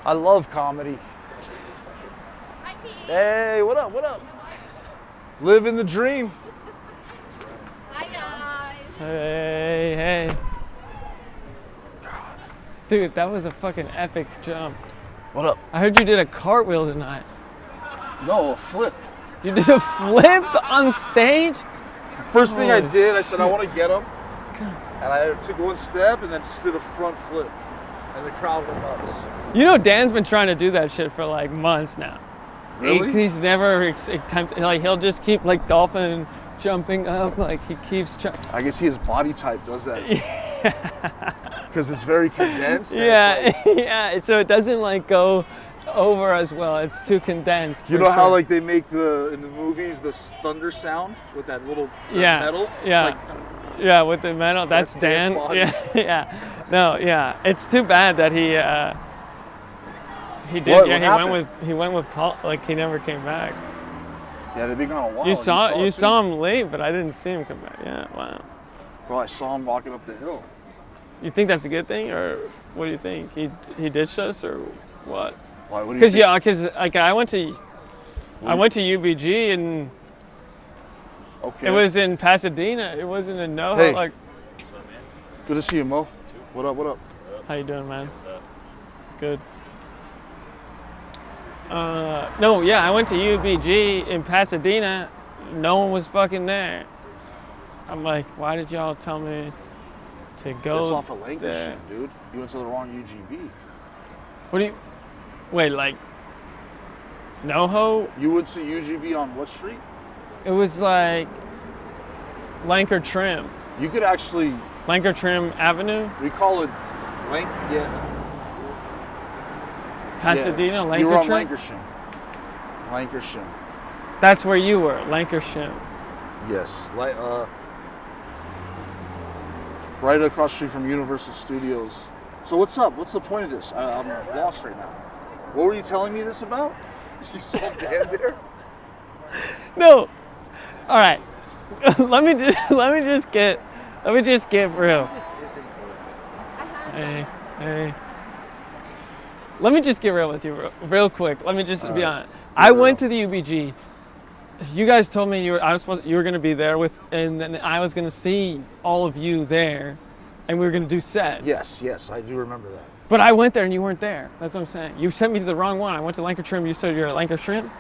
I love comedy. Hi, Pete. Hey, what up? What up? Living the dream. Hi, guys. Hey, hey. Dude, that was a fucking epic jump. What up? I heard you did a cartwheel tonight. No, a flip. You did a flip on stage? First thing I Holy did, I said I want to get him, God. and I took one step and then just did a front flip, and the crowd went nuts. You know, Dan's been trying to do that shit for like months now. Really? He's never attempted, like he'll just keep like dolphin jumping up, like he keeps trying. I can see his body type does that. Because it's very condensed. and Yeah, it's like- yeah, so it doesn't like go over as well. It's too condensed. You for know how sure. like they make in the movies the thunder sound with that little Yeah, metal? yeah. It's like, Yeah, with the metal, that's Dan's Dan. body. Yeah, yeah. No, yeah. It's too bad that he did. What Yeah, happened? he went with Paul. Like he never came back. yeah, they've been gone a while. You saw it saw too? him leave, but I didn't see him come back. Yeah, wow. Bro, I saw him walking up the hill. You think that's a good thing, or what do you think? He ditched us, or what? Why? What do you Because think? like I went to UBG and Okay. it was in Pasadena. It wasn't in NoHo. Hey. Like, Good to see you, Mo. What up? What up? how you doing, man? Good. No, yeah, I went to UBG in Pasadena. No one was fucking there. I'm like, why did y'all tell me to go That's off of there? Lancashire, dude. You went to the wrong UGB. What do you? Wait, like NoHo? You went to UGB on what street? It was like Lanker Trim, You could actually, Lanker Trim Avenue, we call it yeah. Pasadena, yeah. Lanker You were on Trim. Lancashire. Lancashire. That's where you were, Lancashire. Yes. Right across the street from Universal Studios. So what's up? What's the point of this? I'm lost right now. What were you telling me this about? You saw Dan there? No. All right. let me just get real. Hey, hey. Let me just get real with you real quick. Let me just be honest. I went to the UBG. You guys told me you were going to be there and then I was going to see all of you there, and we were going to do sets. Yes, I do remember that. But I went there and you weren't there. That's what I'm saying. You sent me to the wrong one. I went to Lanker Trim. You said you're at Lanker Shrimp.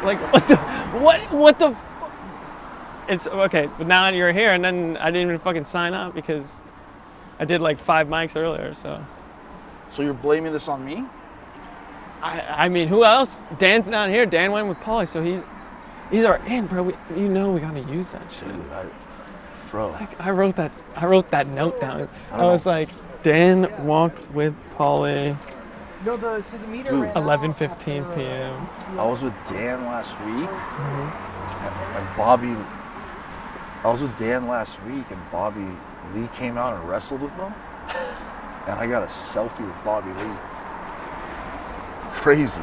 Like what the? It's okay. But now you're here, and then I didn't even fucking sign up because I did like 5 mics earlier. So So you're blaming this on me? I mean, who else? Dan's not here. Dan went with Paulie, so he's our in, bro. We gotta use that shit. Dude, bro. Like, I wrote that note down. I was like, Dan walked with Paulie. No, the meter Dude. ran out 11:15 after, p.m. I was with Dan last week, and Bobby. I was with Dan last week, and Bobby Lee came out and wrestled with them, and I got a selfie with Bobby Lee. Crazy.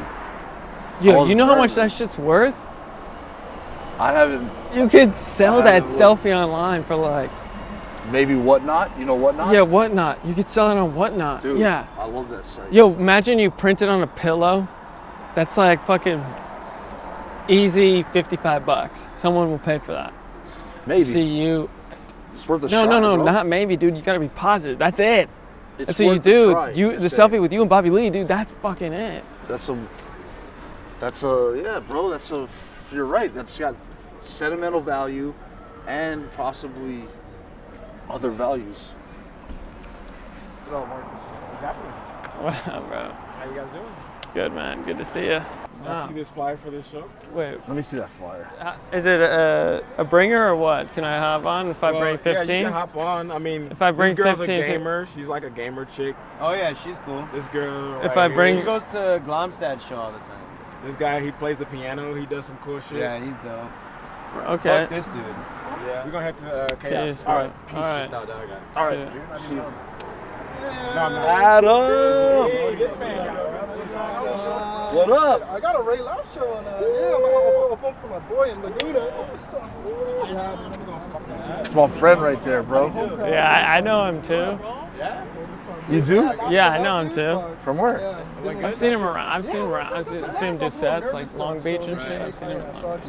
Yo, was you know how much very- that shit's worth? I haven't. You could sell I that haven't looked. selfie online for like, Maybe Whatnot. You know Whatnot? yeah, Whatnot. You could sell it on Whatnot. Dude, Yeah. I love that site. Yo, imagine you print it on a pillow. That's like fucking easy $55. Someone will pay for that. Maybe. See you. It's worth a No, shot, no, bro. not maybe, dude. You gotta be positive. That's it. It's That's what you worth a do. try, The you're saying. selfie with you and Bobby Lee, dude. That's fucking it. Yeah, bro. You're right. That's got sentimental value and possibly other values. Hello, Marcus. What's happening? Wow, bro. How you guys doing? Good, man. Good to see you. I see this flyer for this show. Wait, Let me see that flyer. is it a bringer or what? Can I hop on if I bring 15? Yeah, you can hop on. I mean, If I bring this girl's 15, a gamer. She's like a gamer chick. Oh yeah, she's cool. This girl. If right I here, bring- She goes to Glomstad show all the time. this guy, he plays the piano. He does some cool shit. Yeah, he's dope. Okay. Fuck this dude. Yeah. We're gonna head to Chaos. Peace, All bro. right. Peace All right. out, dog. All See right. ya. See you. No, I'm not. Adam! This man got What up? I got a Ray Live show on I'm up for my boy in Laguna. What's up? It's my friend right there, bro. Yeah, I know him too. Yeah? You do? Yeah, I know him too. From where? I've seen him around. I've seen him around. I've seen him do sets like Long Beach and shit. I've seen him.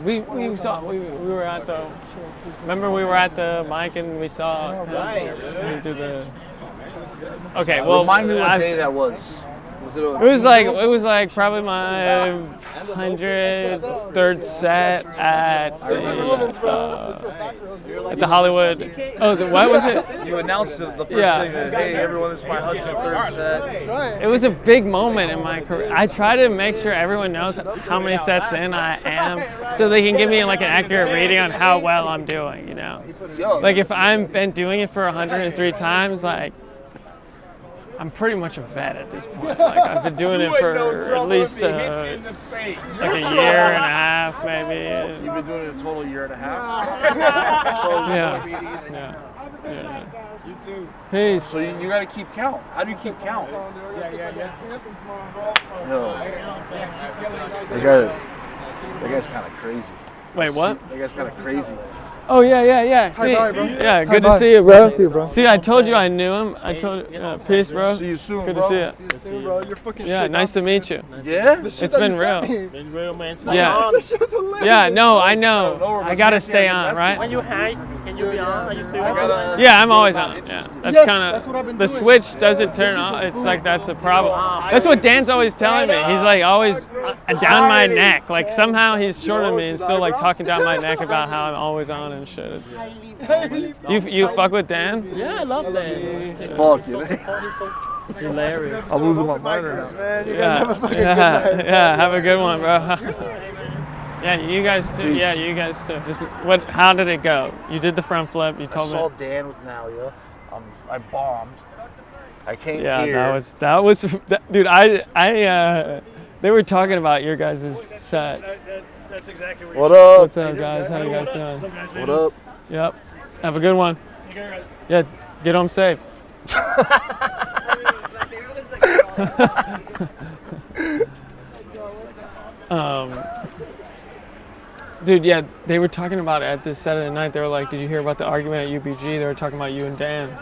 We were at the. Remember we were at the mic and we saw him do the. Okay, well, Remind me what day that was. It was like probably my 103rd set at the Hollywood. Oh, what was it? You announced it the first Yeah. thing is, hey everyone, this is my 103rd set. It was a big moment in my career. I try to make sure everyone knows how many sets in I am, so they can give me like an accurate reading on how well I'm doing. You know, like if I've been doing it for 103 times, like. I'm pretty much a vet at this point. Like I've been doing it for at least like a year and a half, maybe. You've been doing it a total year and a half. So Yeah. You too. Peace. So you got to keep count. How do you keep count? Yeah. Yo, that guy's kind of crazy. Wait, what? That guy's kind of crazy. Oh yeah. See, bye, bro. yeah, good bye. to see you, bro. See you, bro. See, I told you I knew him. I told you, peace, bro. See you soon, Good bro. to see you. See you soon, bro. You're fucking Yeah, shit. nice to meet you. Yeah? It's been real. Been real, man. Yeah. That shit was hilarious. Yeah, no, I know. I gotta stay on, When right? you hide, can you be on? Are you still gotta- Yeah, I'm always on. Yeah, that's Yes, kind that's what I've been of the doing. switch doesn't turn on. It's like that's a problem. That's what Dan's always telling me. He's like always down my neck. Like somehow he's shorter than me and still like talking down my neck about how I'm always on and shit. It's, you fuck with Dan? Yeah, I love that. Fuck you. It's hilarious. I'm losing my mind right now. Man, you guys have a fucking good night. Yeah. Have a good one, bro. Yeah, you guys too. Yeah, you guys too. Just what? How did it go? You did the front flip. You I told saw me. Dan with Nalia. I bombed. I came Yeah, here. that was, dude. They were talking about your guys' set. That's exactly What up? What's up, guys? How you guys doing? What up? Yep. Have a good one. Yeah, get home safe. Dude, yeah, they were talking about it at this Saturday night. They were like, "Did you hear about the argument at UBG?" They were talking about you and Dan.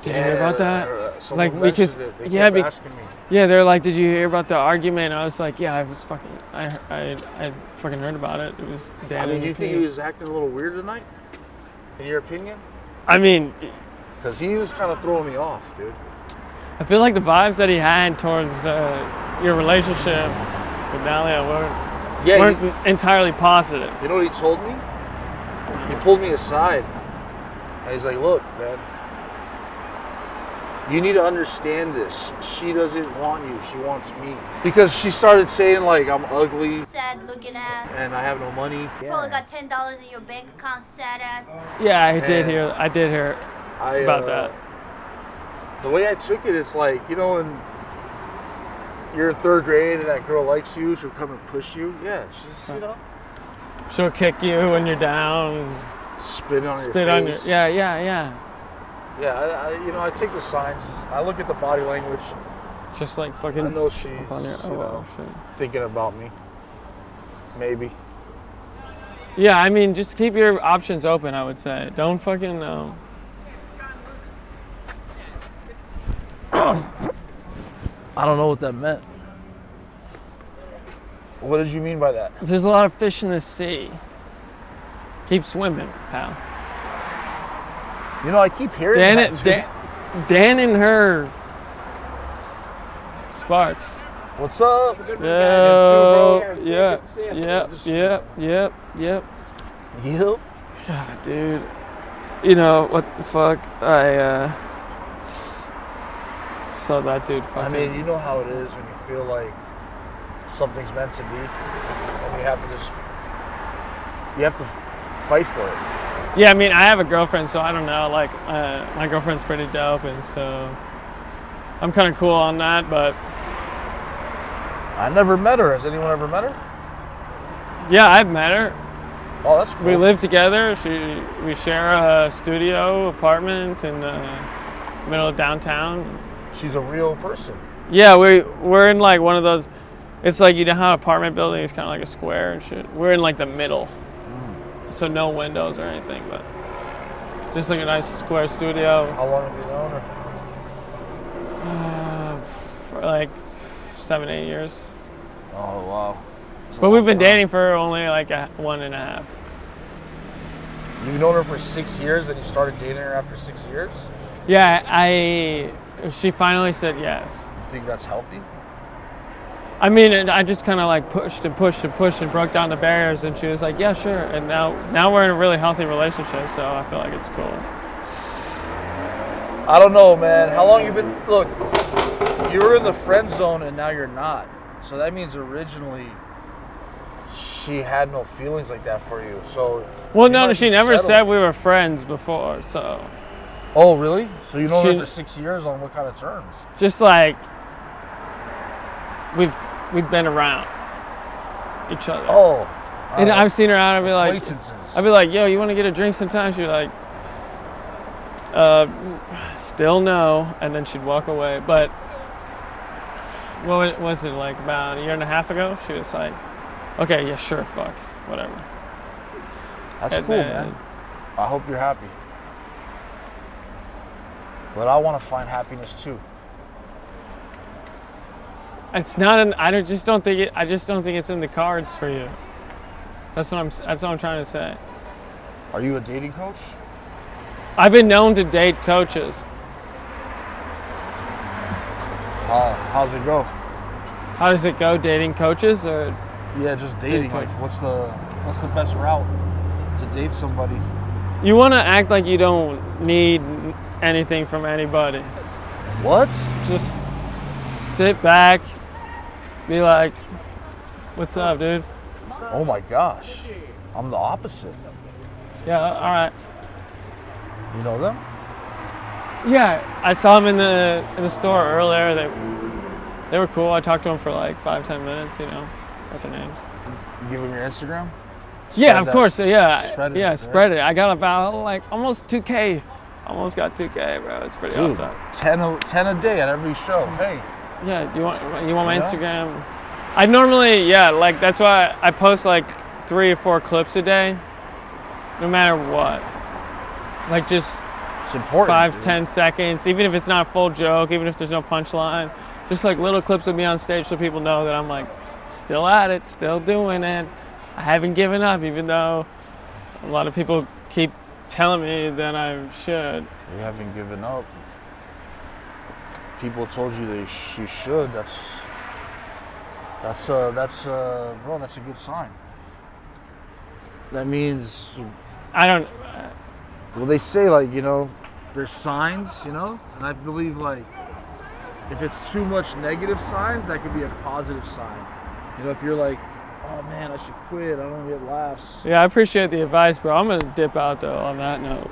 Did you hear about that? Someone Like, because mentioned it. They yeah, kept asking me. yeah, they're like, "Did you hear about the argument?" I was like, "Yeah, I fucking heard about it. It was Dan." I mean, and do you think Pete." he was acting a little weird tonight? In your opinion? I mean, Because he was kind of throwing me off, dude. I feel like the vibes that he had towards your relationship with Nalia weren't entirely positive. You know what he told me? He pulled me aside. And he's like, look, man. You need to understand this. She doesn't want you. She wants me. Because she started saying, like, I'm ugly Sad looking ass. and I have no money. Probably got $10 in your bank account, sad ass. Yeah, I did And hear about that. The way I took it, it's like, you know, when you're in 3rd grade and that girl likes you, she'll come and push you. Yeah, she's, you know, She'll kick you when you're down. spit on your Spit on your. face. Yeah. Yeah, I take the signs. I look at the body language. Just like fucking. I know she's, on your, you know, shit. thinking about me. Maybe. Yeah, I mean, just keep your options open. I would say, don't fucking. I don't know what that meant. What did you mean by that? There's a lot of fish in the sea. Keep swimming, pal. You know, I keep hearing that too. Dan and her. Sparks. What's up? Yo, yep. Yep. God, dude. You know what the fuck? I saw that dude I fucking. mean, you know how it is when you feel like something's meant to be, and you have to fight for it. Yeah, I mean, I have a girlfriend, so I don't know. Like, my girlfriend's pretty dope, and so I'm kind of cool on that. But I never met her. Has anyone ever met her? yeah, I've met her. Oh, that's cool. We live together. We share a studio apartment in the middle of downtown. She's a real person. Yeah, we're in like one of those. It's like, you know how an apartment building is kind of like a square and shit. We're in like the middle, so no windows or anything, but just like a nice square studio. How long have you known her? like 7, 8 years. Oh wow. That's a But we've long been time. dating for only like 1.5. You've known her for 6 years, and you started dating her after 6 years. Yeah, she finally said yes. You think that's healthy? I mean, and I just kind of like pushed and pushed and pushed and broke down the barriers, and she was like, yeah, sure. And now we're in a really healthy relationship, so I feel like it's cool. I don't know, man. How long you been? Look, you were in the friend zone, and now you're not. So that means originally she had no feelings like that for you. So Well, she no, might she be never settled. said we were friends before, so Oh, really? So you know her She- for 6 years on what kind of terms? just like we've been around each other. Oh, And I've seen her out. I'd be like, acquaintances. yo, you want to get a drink sometime? She'd be like, still no. And then she'd walk away. But what was it, like about 1.5 years ago? She was like, okay, yeah, sure, fuck, whatever. That's And cool, then- man. I hope you're happy. But I want to find happiness too. It's not an. I just don't think it's in the cards for you. That's what I'm trying to say. Are you a dating coach? I've been known to date coaches. How's it go? How does it go, dating coaches or? Yeah, just dating. coach. Like, what's the best route to date somebody? You want to act like you don't need anything from anybody. What? Just sit back, be like, "What's up, dude?" Oh my gosh, I'm the opposite. Yeah, all right. You know them? Yeah, I saw them in the store earlier. They were cool. I talked to them for like 5-10 minutes. You know, got their names. You give them your Instagram? Yeah, Spread of that. course. Yeah, Spread it, yeah, right? spread it. I got about like almost 2K. Almost got 2K, bro. It's pretty Dude, awesome. 10 a day at every show. Hey, Yeah, you want my Yeah. Instagram? I normally, like that's why I post like 3 or 4 clips a day, no matter what. Like just it's important. 5, dude. 10 seconds, even if it's not a full joke, even if there's no punchline, just like little clips of me on stage so people know that I'm like still at it, still doing it. I haven't given up, even though a lot of people keep telling me that I should. You haven't given up. People told you you should. Bro, that's a good sign. That means, I don't. well, they say like, there's signs, and I believe like if it's too much negative signs, that could be a positive sign. If you're like, oh man, I should quit, I don't get laughs. Yeah, I appreciate the advice, bro. I'm gonna dip out though. On that note.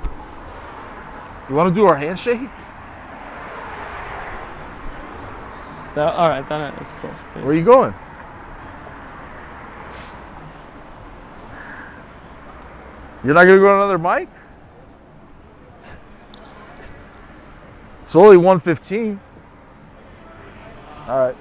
You want to do our handshake? All right, that's cool. Peace. Where are you going? You're not gonna go on another mic? It's only 1:15. All right.